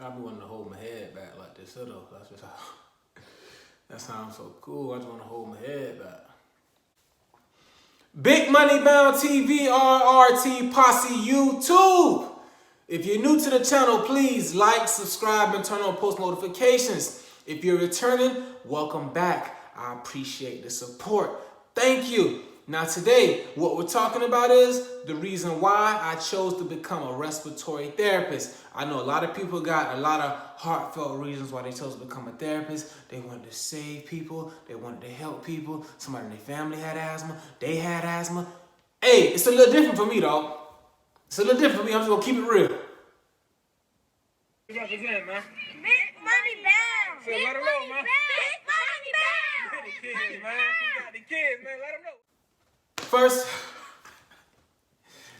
I be wanting to hold my head back like this, though. That's just how. That sounds so cool. I just want to hold my head back. Big Money Bound TV, RRT Posse YouTube. If you're new to the channel, please like, subscribe, and turn on post notifications. If you're returning, welcome back. I appreciate the support. Thank you. Now today, what we're talking about is the reason why I chose to become a respiratory therapist. I know a lot of people got a lot of heartfelt reasons why they chose to become a therapist. They wanted to save people. They wanted to help people. Somebody in their family had asthma. They had asthma. Hey, it's a little different for me, dog. It's a little different for me. I'm just going to keep it real. Represent, man. Big money bound. So let them know, man. Big money bound. The kids, man. You got the kids, man. Let them know. First,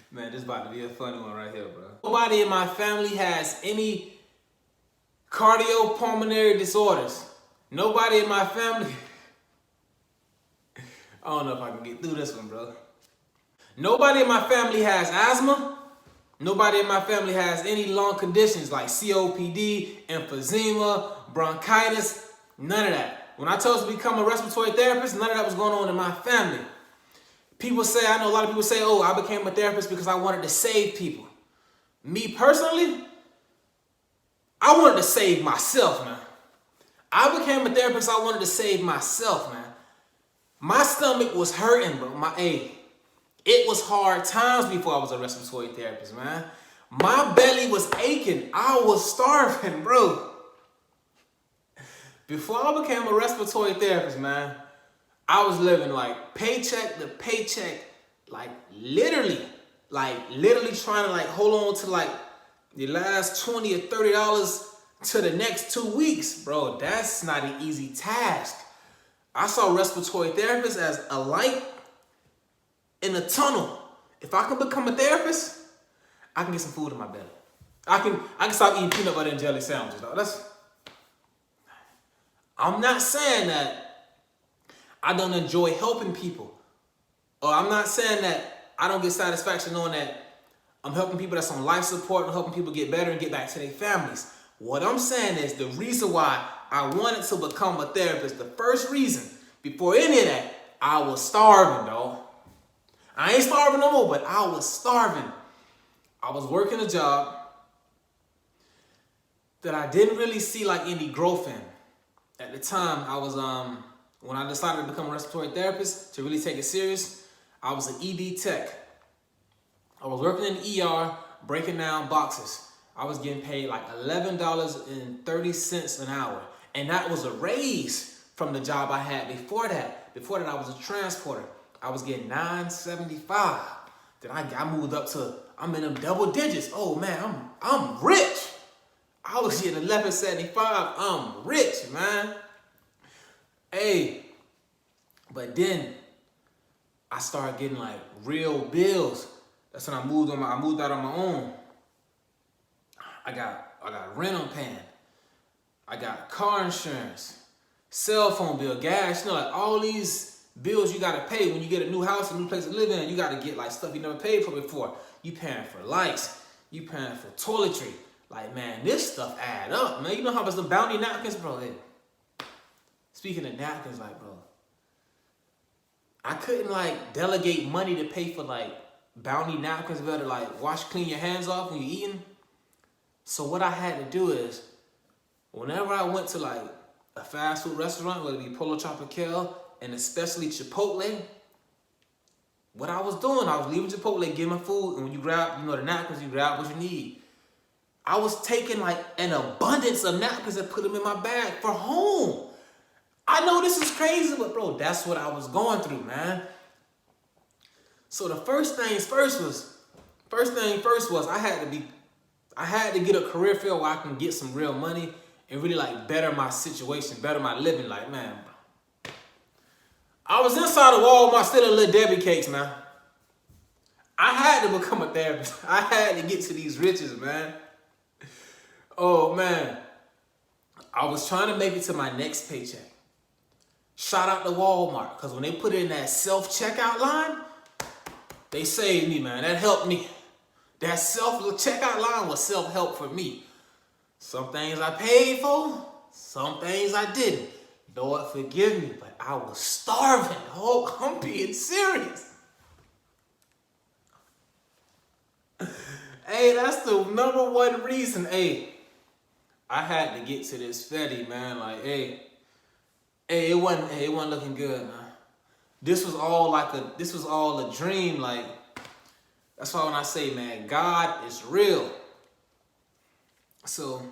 man, this is about to be a funny one right here, bro. Nobody in my family has any cardiopulmonary disorders. Nobody in my family. I don't know if I can get through this one, bro. Nobody in my family has asthma. Nobody in my family has any lung conditions like COPD, emphysema, bronchitis, none of that. When I chose to become a respiratory therapist, none of that was going on in my family. People say, I know a lot of people say, oh, I became a therapist because I wanted to save people. Me personally, I wanted to save myself, man. I became a therapist, I wanted to save myself, man. My stomach was hurting, bro. It was hard times before I was a respiratory therapist, man. My belly was aching. I was starving, bro. Before I became a respiratory therapist, man, I was living like paycheck to paycheck, like literally trying to like hold on to like the last $20 or $30 to the next 2 weeks, bro. That's not an easy task. I saw respiratory therapists as a light in a tunnel. If I can become a therapist, I can get some food in my belly. I can stop eating peanut butter and jelly sandwiches, dog. I'm not saying that I don't enjoy helping people. Or I'm not saying that I don't get satisfaction knowing that I'm helping people that's on life support and helping people get better and get back to their families. What I'm saying is the reason why I wanted to become a therapist, the first reason, before any of that, I was starving, dog. I ain't starving no more, but I was starving. I was working a job that I didn't really see like any growth in. At the time, I was when I decided to become a respiratory therapist, to really take it serious, I was an ED tech. I was working in the ER, breaking down boxes. I was getting paid like $11.30 an hour. And that was a raise from the job I had before that. Before that, I was a transporter. I was getting $9.75. Then I moved up to, I'm in them double digits. Oh man, I'm rich. I was getting $11.75. I'm rich, man. Hey, but then I started getting like real bills. That's when I moved out on my own. I got rent I'm paying. I got car insurance, cell phone bill, gas, like all these bills you gotta pay when you get a new house, a new place to live in. You gotta get like stuff you never paid for before. You paying for lights, you paying for toiletry. Like, man, this stuff add up, man. You know how much the bounty napkins, bro? Speaking of napkins, like, bro, I couldn't like delegate money to pay for like bounty napkins, better like wash, clean your hands off when you're eating. So what I had to do is, whenever I went to like a fast food restaurant, whether it be Polo Tropical and especially Chipotle, what I was doing, I was leaving Chipotle, getting my food, and when you grab, the napkins, you grab what you need. I was taking like an abundance of napkins and put them in my bag for home. I know this is crazy, but bro, that's what I was going through, man. So the first thing first was I had to get a career field where I can get some real money and really like better my situation, better my living. Like, man, bro, I was inside of Walmart stealing little Debbie cakes, man. I had to become a therapist. I had to get to these riches, man. Oh, man. I was trying to make it to my next paycheck. Shout out to Walmart, because when they put in that self-checkout line, they saved me, man. That helped me. That self-checkout line was self-help for me. Some things I paid for, some things I didn't. Lord forgive me, but I was starving. Oh, I'm being serious. Hey, that's the number one reason. Hey, I had to get to this Fetty, man. Like, it wasn't looking good, man. This was all a dream. Like, that's why when I say, man, God is real. So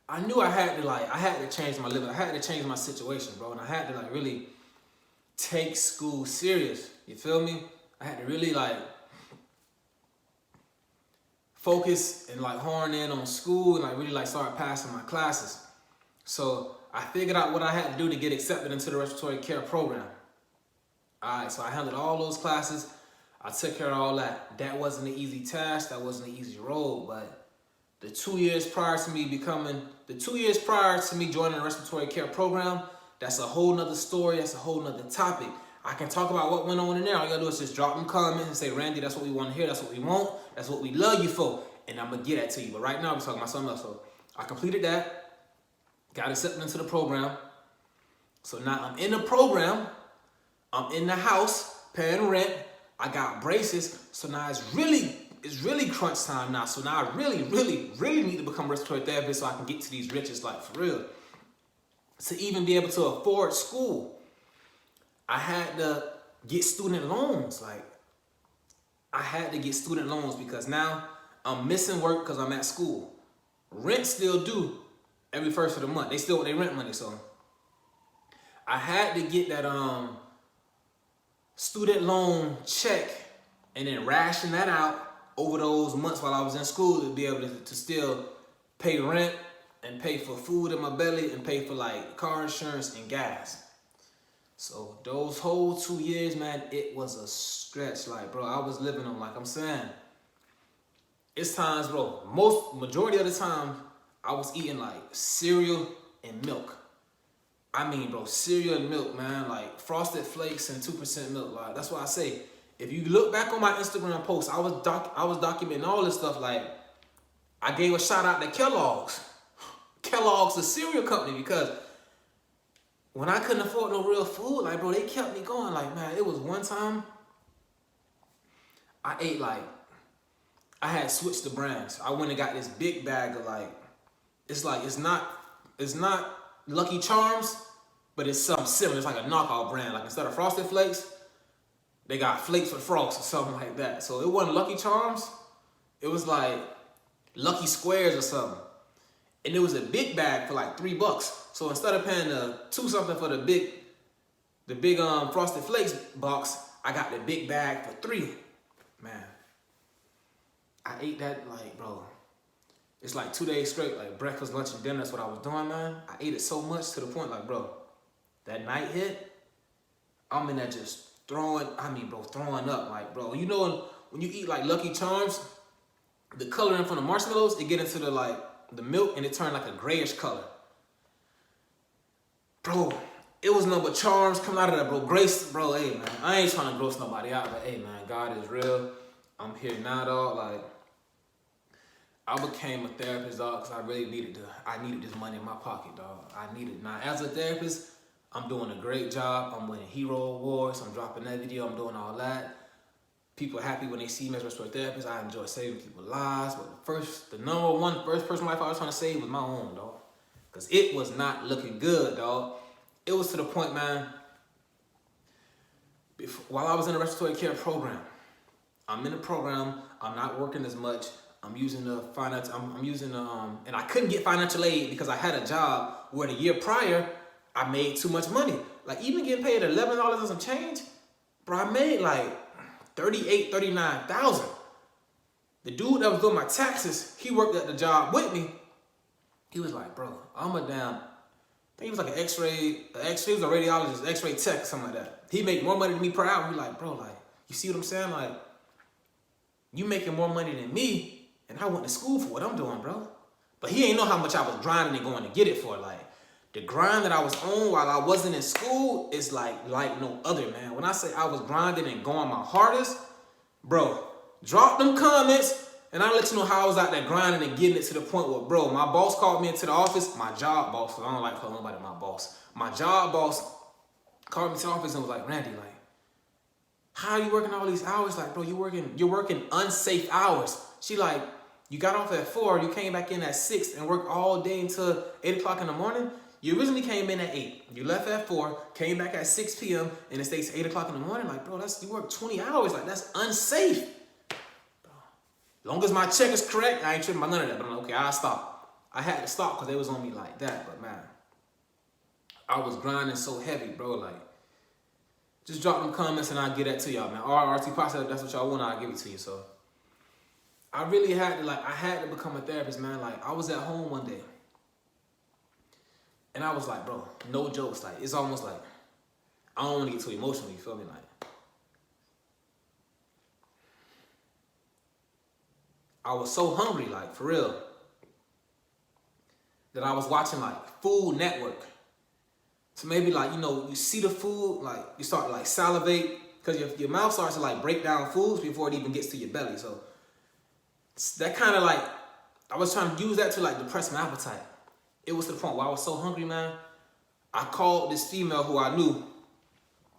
I knew I had to change my living. I had to change my situation, bro. And I had to like really take school serious. You feel me? I had to really like focus and like hone in on school and like really like start passing my classes. So I figured out what I had to do to get accepted into the respiratory care program. All right, so I handled all those classes. I took care of all that. That wasn't an easy task. That wasn't an easy road, but the 2 years prior to me joining the respiratory care program, that's a whole nother story. That's a whole nother topic. I can talk about what went on in there. All you gotta do is just drop them comments and say, Randy, that's what we want to hear. That's what we want. That's what we love you for. And I'm gonna get that to you. But right now, we're talking about something else. So I completed that, got accepted into the program. So now I'm in the program. I'm in the house paying rent. I got braces. So now it's really crunch time now. So now I really need to become a respiratory therapist so I can get to these riches, like for real. To even be able to afford school, I had to get student loans. Like, I had to get student loans because now I'm missing work because I'm at school. Rent still due every first of the month. They still want their rent money, so I had to get that student loan check and then ration that out over those months while I was in school to be able to still pay rent and pay for food in my belly and pay for like car insurance and gas. So those whole 2 years, man, it was a stretch. Like, bro, I was living on, like I'm saying, it's times, bro, majority of the time, I was eating like cereal and milk. I mean, bro, cereal and milk, man, like Frosted Flakes and 2% milk. Like, that's why I say, if you look back on my Instagram posts, I was documenting all this stuff. Like, I gave a shout out to Kellogg's. Kellogg's, the cereal company, because when I couldn't afford no real food, like, bro, they kept me going. Like, man, it was one time I ate like, I had switched the brands. I went and got this big bag of like, it's not Lucky Charms, but it's something similar. It's like a knockoff brand. Like, instead of Frosted Flakes, they got Flakes with Frost or something like that. So it wasn't Lucky Charms. It was like Lucky Squares or something. And it was a big bag for like $3. So instead of paying the $2 something for the big Frosted Flakes box, I got the big bag for $3. Man, I ate that like, bro, it's like 2 days straight, like breakfast, lunch, and dinner. That's what I was doing, man. I ate it so much to the point, like, bro, that night hit, I'm in there just throwing up. Like, bro, you know when you eat like Lucky Charms, the coloring from the marshmallows, it get into the milk and it turned like a grayish color. Bro, it was nothing but charms coming out of that, bro. Grace, bro, hey, man, I ain't trying to gross nobody out, but hey, man, God is real. I'm here now, dog. Like, I became a therapist, dog, because I really needed this money in my pocket, dog. I needed it. Now, as a therapist, I'm doing a great job. I'm winning hero awards. I'm dropping that video. I'm doing all that. People are happy when they see me as a respiratory therapist. I enjoy saving people's lives. But the number one first person life I was trying to save was my own, dog. Because it was not looking good, dog. It was to the point, man, while I was in the respiratory care program, I'm in the program, I'm not working as much. I'm using the finance, and I couldn't get financial aid because I had a job where the year prior, I made too much money. Like, even getting paid $11 and some change, bro, I made like $38,000, $39,000. The dude that was doing my taxes, he worked at the job with me. He was like, bro, I'm a damn, I think he was like an x-ray, he was a radiologist, x-ray tech, something like that. He made more money than me per hour. He like, bro, like, you see what I'm saying? Like, you making more money than me, and I went to school for what I'm doing, bro. But he ain't know how much I was grinding and going to get it for. Like, the grind that I was on while I wasn't in school is like no other, man. When I say I was grinding and going my hardest, bro, drop them comments. And I'll let you know how I was out there grinding and getting it to the point where, bro, my boss called me into the office, my job boss, because I don't like calling nobody my boss. My job boss called me to the office and was like, Randy, like, how are you working all these hours? Like, bro, you're working unsafe hours. She like, you got off at 4, you came back in at 6 and worked all day until 8 o'clock in the morning. You originally came in at 8. You left at 4, came back at 6 p.m. and it stays 8 o'clock in the morning. Like, bro, you work 20 hours. Like, that's unsafe. Bro, long as my check is correct, I ain't tripping about none of that. But I'm like, okay, I'll stop. I had to stop because they was on me like that. But man, I was grinding so heavy, bro. Like, just drop them comments and I'll get that to y'all, man. RRT POSSE, that's what y'all want, I'll give it to you. So I really had to become a therapist, man. Like, I was at home one day and I was like, bro, no jokes. Like, it's almost like, I don't want to get too emotional, you feel me? Like, I was so hungry, like, for real, that I was watching, like, Food Network. So maybe, like, you know, you see the food, like, you start to, like, salivate, because your mouth starts to, like, break down foods before it even gets to your belly. So that kind of, like, I was trying to use that to, like, depress my appetite. It was to the point where I was so hungry, man. I called this female who I knew,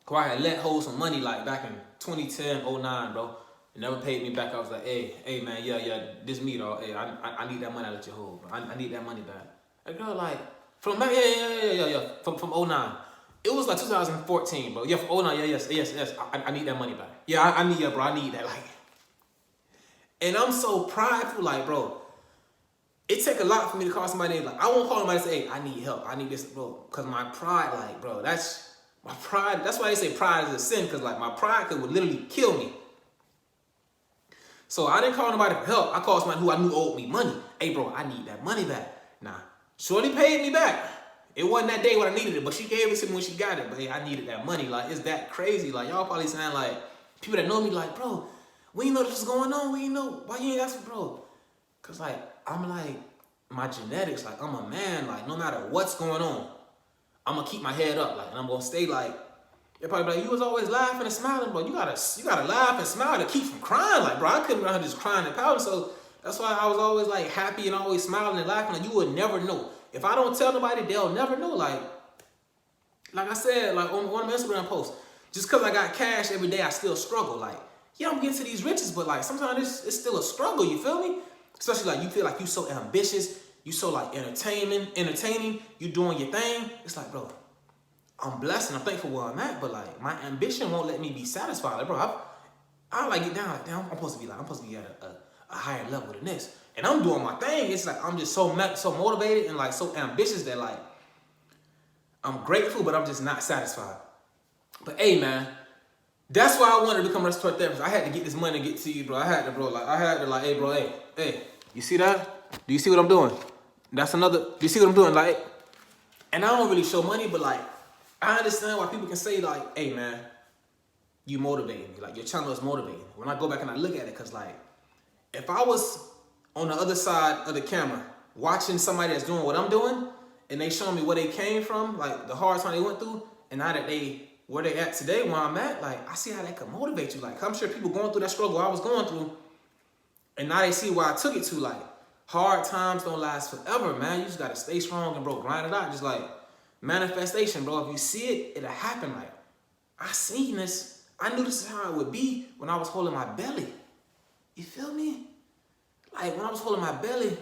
who I had let hold some money, like, back in 2010, 09, bro. It never paid me back. I was like, hey, man, yeah, this me, dog. Hey, I need that money I let you hold, bro. I need that money back. And girl, like, from back, yeah, from 09. It was like 2014, bro. Yeah, from 09, yes. I need that money back. Yeah, I need it, bro. I need that, like. And I'm so prideful, like, bro. It take a lot for me to call somebody, like, I won't call somebody and say, hey, I need help. I need this, bro. Because my pride, like, bro, that's my pride. That's why they say pride is a sin, because, like, my pride would literally kill me. So I didn't call nobody for help. I called somebody who I knew owed me money. Hey, bro, I need that money back. Nah, shorty paid me back. It wasn't that day when I needed it, but she gave it to me when she got it. But hey, I needed that money. Like, it's that crazy. Like, y'all probably sound like people that know me, like, bro, we didn't know this was going on. We didn't know. Why you ain't asking, bro? Because, like, I'm like, my genetics, like, I'm a man. Like, no matter what's going on, I'm going to keep my head up. Like, and I'm going to stay, like, they're probably like, you was always laughing and smiling, bro. You gotta laugh and smile to keep from crying. Like, bro, I couldn't run just crying and pouting. So that's why I was always, like, happy and always smiling and laughing. Like, you would never know. If I don't tell nobody, they'll never know. Like I said, like, on one of my Instagram posts, just because I got cash every day, I still struggle. Like, yeah, I'm getting to these riches, but, like, sometimes it's still a struggle, you feel me? Especially, like, you feel like you so ambitious, you so, like, entertaining, you doing your thing. It's like, bro, I'm blessed and I'm thankful where I'm at, but, like, my ambition won't let me be satisfied. Like, bro, I like, get down, like, damn, I'm supposed to be at a higher level than this. And I'm doing my thing. It's like, I'm just so motivated and, like, so ambitious that, like, I'm grateful, but I'm just not satisfied. But, hey, man, that's why I wanted to become a respiratory therapist. I had to get this money to get to you, bro. I had to, hey, bro, hey, you see that? Do you see what I'm doing? Do you see what I'm doing? Like, and I don't really show money, but, like, I understand why people can say, like, hey, man, you motivating me. Like, your channel is motivating. When I go back and I look at it, because, like, if I was on the other side of the camera watching somebody that's doing what I'm doing, and they showing me where they came from, like, the hard time they went through, and now that where they at today, where I'm at, like, I see how that could motivate you. Like, I'm sure people going through that struggle I was going through, and now they see where I took it to. Like, hard times don't last forever, man. You just got to stay strong and, bro, grind it out. Just, like, manifestation, bro. If you see it, it'll happen. Like, I seen this. I knew this is how it would be when I was holding my belly. You feel me? Like, when I was holding my belly,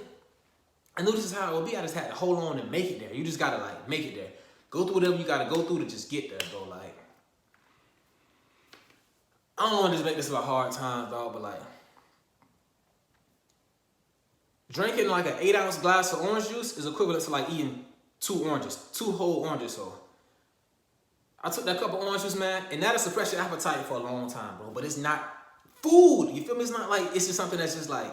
I knew this is how it would be. I just had to hold on and make it there. You just got to, like, make it there. Go through whatever you got to go through to just get there, bro. Like, I don't want to just make this about hard times, dog, but, like, drinking, like, an 8-ounce glass of orange juice is equivalent to, like, eating 2 whole oranges. So I took that cup of orange juice, man, and that'll suppress your appetite for a long time, bro. But it's not food. You feel me? It's not like, it's just something that's just like,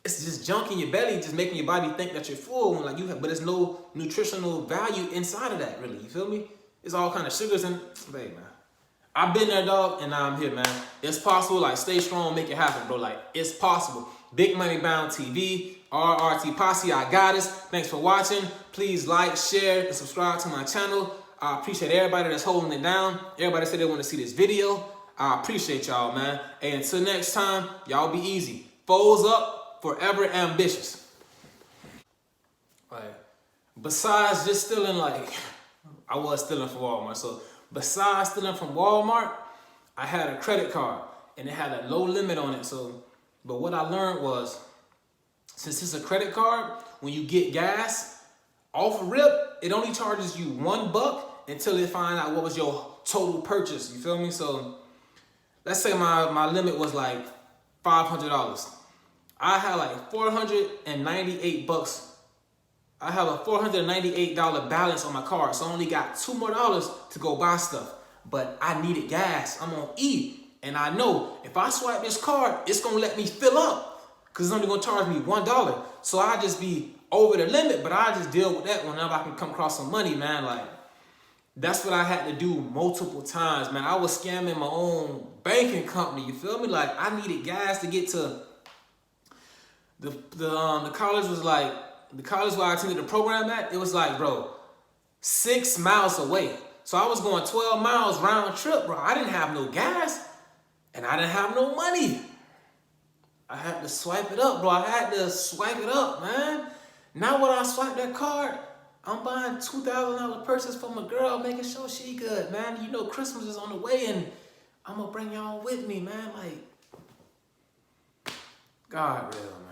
it's just junk in your belly, just making your body think that you're full when, like, but there's no nutritional value inside of that, really. You feel me? It's all kind of sugars and, hey, man. I've been there, dog, and now I'm here, man. It's possible. Like, stay strong, make it happen, bro. Like, it's possible. Big Money Bound TV, RRT Posse, I got us. Thanks for watching. Please like, share, and subscribe to my channel. I appreciate everybody that's holding it down. Everybody said they want to see this video. I appreciate y'all, man. And until next time, y'all be easy. Foes up, forever ambitious. Like, besides just stealing, like, I was stealing from Walmart. So besides stealing from Walmart, I had a credit card and it had a low limit on it. So, but what I learned was, since it's a credit card, when you get gas, off rip, it only charges you $1 until they find out what was your total purchase. You feel me? So let's say my limit was like $500. I had like $498. I have a $498 balance on my card, so I only got $2 more to go buy stuff. But I needed gas. I'm on E, and I know if I swipe this card, it's gonna let me fill up, cause it's only gonna charge me $1. So I just be over the limit, but I just deal with that whenever I can come across some money, man. Like, that's what I had to do multiple times, man. I was scamming my own banking company. You feel me? Like, I needed gas to get to the college. Was like, the college where I attended the program at, it was like, bro, 6 miles away. So I was going 12 miles round trip, bro. I didn't have no gas and I didn't have no money. I had to swipe it up, bro. I had to swipe it up, man. Now when I swipe that card, I'm buying $2,000 purses for my girl, making sure she good, man. You know Christmas is on the way and I'm gonna bring y'all with me, man. Like, God real, man.